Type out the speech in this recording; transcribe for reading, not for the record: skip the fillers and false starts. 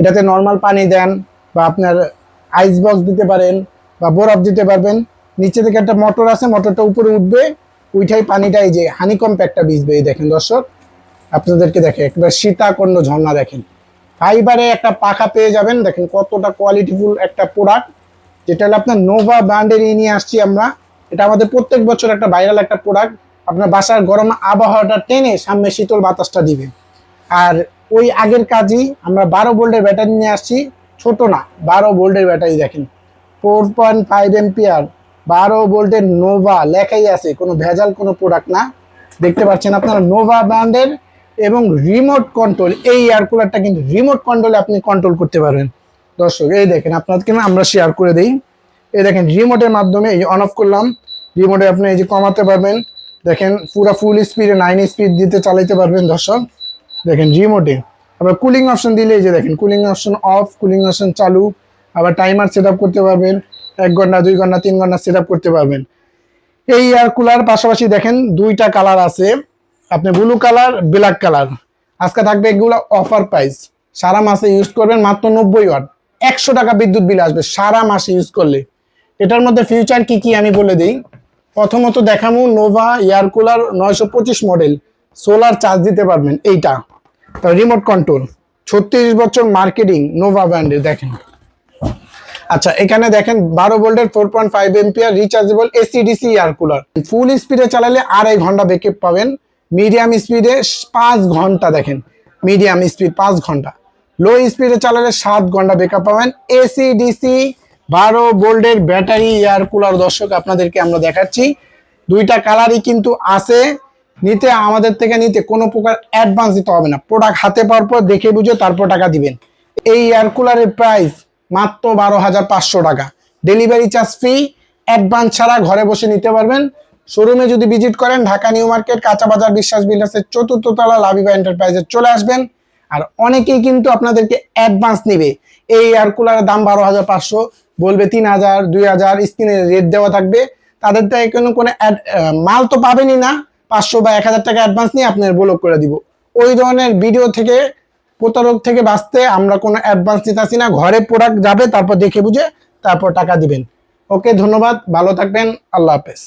এটাতে নর্মাল পানি দেন বা আপনার আইস বক্স দিতে পারেন বা বরফ দিতে পারবেন। নিচে থেকে একটা মোটর আছে, মোটরটা উপরে উঠবে, উঠাই পানিটা এই যে হানিকম্প একটা ভিজবে। এই দেখেন দর্শক, আপনাদেরকে দেখে একবার সীতাকুণ্ড ঝর্ণা দেখেন। ফাইবারে একটা পাখা পেয়ে যাবেন, দেখেন কতটা কোয়ালিটিফুল একটা প্রোডাক্ট, যেটা হলো আপনার নোভা ব্র্যান্ডের নিয়ে আসছি আমরা। এটা আমাদের প্রত্যেক বছর একটা ভাইরাল একটা প্রোডাক্ট, আপনার বাসার গরম আবহাওয়াটা টেনে সামনে শীতল বাতাসটা দিবে। আর ওই আগের কাজই আমরা 12 ভোল্টের ব্যাটারি নিয়ে আসছি, ছোট না, 12 ভোল্টের ব্যাটারি দেখেন, 4.5 এম্পিয়ার, 12 ভোল্টের নোভা লেখাই আছে, কোনো ভেজাল কোনো প্রোডাক্ট না। দেখতে পাচ্ছেন আপনারা নোভা ব্র্যান্ডের, এবং রিমোট কন্ট্রোল। এই এয়ার কুলারটা কিন্তু রিমোট কন্ট্রোলে আপনি কন্ট্রোল করতে পারবেন দর্শক। এই দেখেন আপনাদেরকে আমরা শেয়ার করে দিই। এই দেখেন রিমোটের মাধ্যমে এই যে অন অফ করলাম, রিমোটে আপনি এই যে কমাতে পারবেন, দেখেন পুরো ফুল স্পিডে 9 স্পিড দিতে চালাইতে পারবেন দর্শক। দেখেন রিমোটে আবার কুলিং অপশন দিলে এই যে দেখেন cooling option of, cooling option চালু, আবার টাইমার সেট আপ করতে পারবেন, 1 ঘন্টা 2 ঘন্টা 3 ঘন্টা সেট আপ করতে পারবেন। এই এয়ার কুলার পাশাপাশি দেখেন 2টা কালার আছে, আপনি ব্লু কালার, ব্ল্যাক কালার। আজকে থাকবে এগুলো অফার প্রাইস, সারা মাসে ইউজ করবেন মাত্র 90 ওয়াট, 100 টাকা বিদ্যুৎ বিল আসবে সারা মাসে ইউজ করলে। এটার মধ্যে ফিউচার কি কি আমি বলে দিই। প্রথমত দেখাবো Nova air cooler 925 model, solar charge দিতে পারবেন এইটা, রিমোট কন্ট্রোল, 36 বছর মার্কেটিং নোভা ব্র্যান্ডের। দেখেন আচ্ছা, এখানে দেখেন 12 ভোল্টের 4.5 ampere rechargeable AC DC air cooler, full স্পিডে চালালে 2.5 ঘন্টা ব্যাকআপ পাবেন, মিডিয়াম স্পিডে 5 ঘন্টা, দেখেন মিডিয়াম স্পিড 5 ঘন্টা, লো স্পিডে চালালে 7 ঘন্টা ব্যাকআপ পাবেন। এসিডিসি 12 ভোল্টের ব্যাটারি এয়ার কুলার দর্শক আপনাদেরকে আমরা দেখাচ্ছি। 2টা কালারই কিন্তু আছে। নিতে আমাদের থেকে নিতে কোনো প্রকার অ্যাডভান্স দিতে হবে না, প্রোডাক্ট হাতে পাওয়ার পর দেখে বুঝে তারপর টাকা দিবেন। এই এয়ার কুলারের প্রাইস মাত্র 12,500 টাকা, ডেলিভারি চার্জ ফ্রি, অ্যাডভান্স ছাড়া ঘরে বসে নিতে পারবেন। শোরুমে যদি ভিজিট করেন ঢাকা নিউ মার্কেট কাঁচা বাজার বিশ্বাস বিল্ডার্সের 4র্থ তলা লাবিবা এন্টারপ্রাইজে চলে আসবেন। আর অনেকেই কিন্তু আপনাদেরকে অ্যাডভান্স নিবে। এই এয়ার কুলারের দাম 12,500, বলবে 3,000 2,000, স্ক্রিনে রেট দেওয়া থাকবে। তাদের থেকে কোনো মাল তো পাবেনই না, 500 বা 1,000 টাকা অ্যাডভান্স নিয়ে আপনার ব্লক করে দিব। ওই ধরনের ভিডিও থেকে, প্রতারক থেকে বাঁচতে আমরা কোনো অ্যাডভান্স নিতেছি না, ঘরে প্রোডাক্ট যাবে তারপর দেখে বুঝে তারপর টাকা দিবেন। ওকে, ধন্যবাদ, ভালো থাকবেন, আল্লাহ হাফেজ।